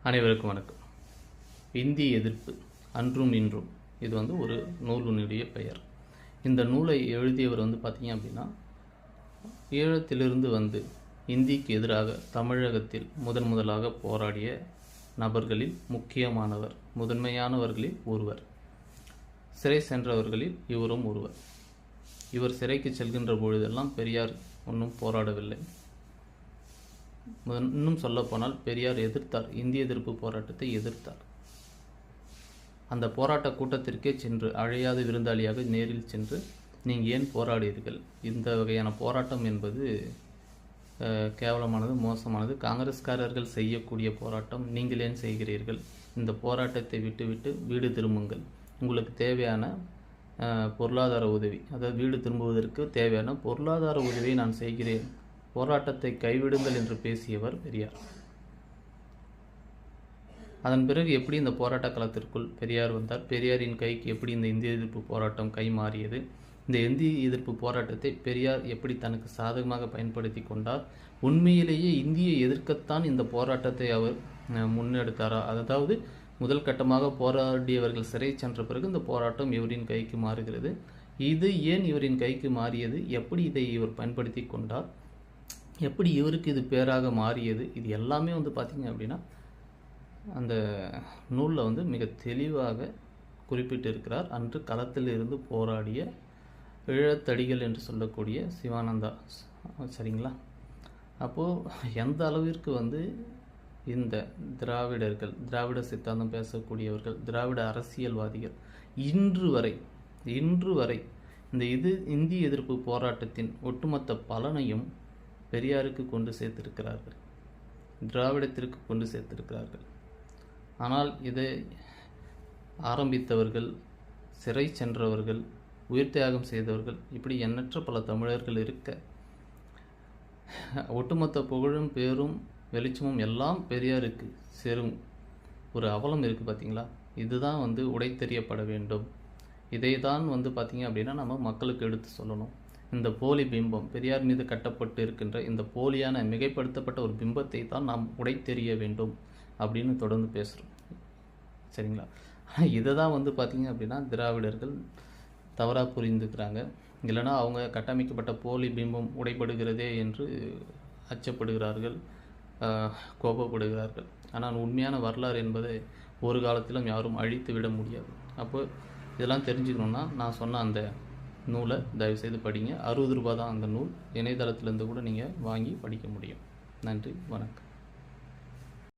அனைவருக்கும் வணக்கம். இந்தி எதிர்ப்பு அன்றும் இன்றும் இது ஒரு நூலினுடைய பெயர். இந்த நூலை எழுதியவர் பார்த்தீங்க அப்படின்னா, ஈழத்திலிருந்து இந்திக்கு எதிராக தமிழகத்தில் முதலாக போராடிய நபர்களில் முக்கியமானவர், முதன்மையானவர்களில் ஒருவர். சிறை சென்றவர்களில் இவரும் ஒருவர். இவர் சிறைக்கு செல்கின்ற பொழுதெல்லாம் பெரியார் ஒன்றும் போராடவில்லை. இன்னும் சொல்லப்போனால் பெரியார் எதிர்த்தார், இந்திய எதிர்ப்பு போராட்டத்தை எதிர்த்தார். அந்த போராட்ட கூட்டத்திற்கே சென்று அழையாத விருந்தாளியாக நேரில் சென்று, நீங்கள் ஏன் போராடுகிறீர்கள், இந்த வகையான போராட்டம் என்பது கேவலமானது, மோசமானது, காங்கிரஸ்காரர்கள் செய்யக்கூடிய போராட்டம், நீங்கள் ஏன் செய்கிறீர்கள், இந்த போராட்டத்தை விட்டுவிட்டு வீடு திரும்புங்கள், உங்களுக்கு தேவையான பொருளாதார உதவி, அதாவது வீடு திரும்புவதற்கு தேவையான பொருளாதார உதவியை நான் செய்கிறேன், போராட்டத்தை கைவிடுங்கள் என்று பேசியவர் பெரியார். அதன் பிறகு எப்படி இந்த போராட்ட களத்திற்குள் பெரியார் வந்தார், பெரியாரின் கைக்கு எப்படி இந்த இந்திய எதிர்ப்பு போராட்டம் கை மாறியது, இந்த இந்திய எதிர்ப்பு போராட்டத்தை பெரியார் எப்படி தனக்கு சாதகமாக பயன்படுத்தி கொண்டார், உண்மையிலேயே இந்தியை எதிர்க்கத்தான் இந்த போராட்டத்தை அவர் முன்னெடுத்தாரா, அதாவது முதல் கட்டமாக போராடியவர்கள் சிறை சென்ற பிறகு இந்த போராட்டம் இவரின் கைக்கு மாறுகிறது, இது ஏன் இவரின் கைக்கு மாறியது, எப்படி இதை இவர் பயன்படுத்தி கொண்டார், எப்படி இவருக்கு இது பேராக மாறியது, இது எல்லாமே பார்த்திங்க அப்படின்னா அந்த நூலில் மிக தெளிவாக குறிப்பிட்டு இருக்கிறார். அன்று களத்தில் இருந்து போராடிய ஈழத்தடிகள் என்று சொல்லக்கூடிய சிவானந்தா, சரிங்களா? அப்போது எந்த அளவிற்கு இந்த திராவிடர்கள், திராவிட சித்தாந்தம் பேசக்கூடியவர்கள், திராவிட அரசியல்வாதிகள் இன்று வரை இந்த இந்திய எதிர்ப்பு போராட்டத்தின் ஒட்டுமொத்த பலனையும் பெரியாருக்கு கொண்டு சேர்த்திருக்கிறார்கள், திராவிடத்திற்கு கொண்டு சேர்த்திருக்கிறார்கள். ஆனால் இதை ஆரம்பித்தவர்கள், சிறை சென்றவர்கள், உயிர் தியாகம் செய்தவர்கள், இப்படி எண்ணற்ற பல தமிழர்கள் இருக்க, ஒட்டுமொத்த புகழும் பேரும் வெளிச்சமும் எல்லாம் பெரியாருக்கு சேரும் ஒரு அவலம் இருக்குது பார்த்தீங்களா? இதுதான் உடைத்தெறியப்பட வேண்டும். இதை தான் பார்த்தீங்க அப்படின்னா நம்ம மக்களுக்கு எடுத்து சொல்லணும். இந்த போலி பிம்பம், பெரியார் மீது கட்டப்பட்டு இருக்கின்ற இந்த போலியான மிகைப்படுத்தப்பட்ட ஒரு பிம்பத்தை தான் நாம் உடைத்தெறிய வேண்டும் அப்படின்னு தொடர்ந்து பேசுகிறோம், சரிங்களா? ஆனால் இதை தான் பார்த்தீங்க அப்படின்னா திராவிடர்கள் தவறாக புரிந்துக்கிறாங்க. இல்லைனா அவங்க கட்டமைக்கப்பட்ட போலி பிம்பம் உடைப்படுகிறதே என்று அச்சப்படுகிறார்கள், கோபப்படுகிறார்கள். ஆனால் உண்மையான வரலாறு என்பதை ஒரு காலத்திலும் யாரும் அழித்து விட முடியாது. அப்போ இதெல்லாம் தெரிஞ்சுக்கணுன்னா நான் சொன்ன அந்த நூலை தயவுசெய்து படிங்க. 60 ரூபா தான் அந்த நூல். இணையதளத்திலேருந்து கூட நீங்கள் வாங்கி படிக்க முடியும். நன்றி, வணக்கம்.